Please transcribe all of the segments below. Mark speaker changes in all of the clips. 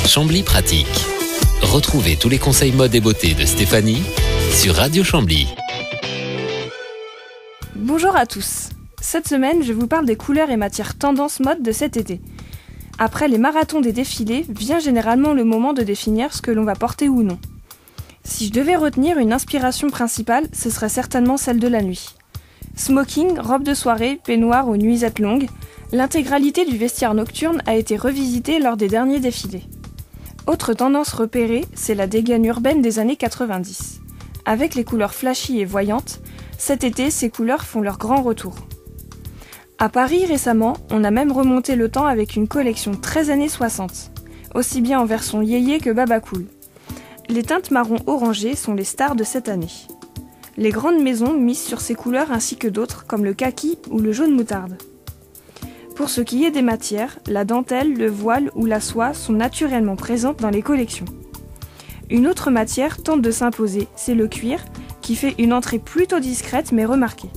Speaker 1: Chambly pratique. Retrouvez tous les conseils mode et beauté de Stéphanie sur Radio Chambly.
Speaker 2: Bonjour à tous. Cette semaine, je vous parle des couleurs et matières tendance mode de cet été. Après les marathons des défilés, vient généralement le moment de définir ce que l'on va porter ou non. Si je devais retenir une inspiration principale, ce serait certainement celle de la nuit. Smoking, robe de soirée, peignoir ou nuisette longue, l'intégralité du vestiaire nocturne a été revisitée lors des derniers défilés. Autre tendance repérée, c'est la dégaine urbaine des années 90. Avec les couleurs flashy et voyantes, cet été, ces couleurs font leur grand retour. À Paris récemment, on a même remonté le temps avec une collection très années 60, aussi bien en version yéyé que babacool. Les teintes marron orangé sont les stars de cette année. Les grandes maisons misent sur ces couleurs ainsi que d'autres comme le kaki ou le jaune moutarde. Pour ce qui est des matières, la dentelle, le voile ou la soie sont naturellement présentes dans les collections. Une autre matière tente de s'imposer, c'est le cuir, qui fait une entrée plutôt discrète mais remarquée.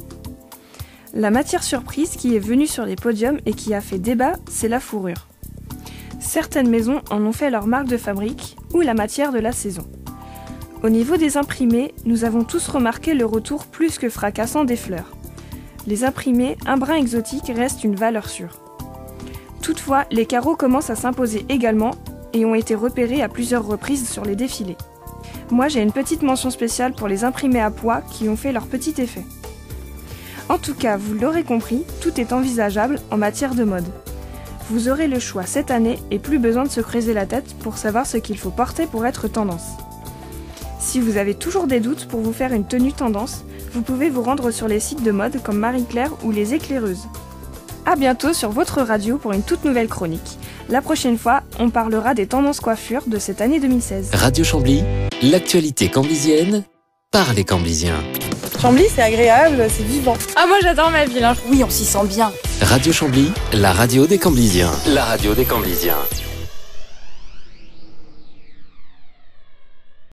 Speaker 2: La matière surprise qui est venue sur les podiums et qui a fait débat, c'est la fourrure. Certaines maisons en ont fait leur marque de fabrique ou la matière de la saison. Au niveau des imprimés, nous avons tous remarqué le retour plus que fracassant des fleurs. Les imprimés, un brin exotique, restent une valeur sûre. Toutefois, les carreaux commencent à s'imposer également et ont été repérés à plusieurs reprises sur les défilés. Moi, j'ai une petite mention spéciale pour les imprimés à pois qui ont fait leur petit effet. En tout cas, vous l'aurez compris, tout est envisageable en matière de mode. Vous aurez le choix cette année et plus besoin de se creuser la tête pour savoir ce qu'il faut porter pour être tendance. Si vous avez toujours des doutes pour vous faire une tenue tendance, vous pouvez vous rendre sur les sites de mode comme Marie-Claire ou Les Éclaireuses. A bientôt sur votre radio pour une toute nouvelle chronique. La prochaine fois, on parlera des tendances coiffures de cette année 2016.
Speaker 1: Radio Chambly, l'actualité camblisienne par les Camblisiens.
Speaker 3: Chambly, c'est agréable, c'est vivant.
Speaker 2: Ah, moi j'adore ma ville.
Speaker 3: Oui, on s'y sent bien.
Speaker 1: Radio Chambly, la radio des Camblisiens. La radio des Camblisiens.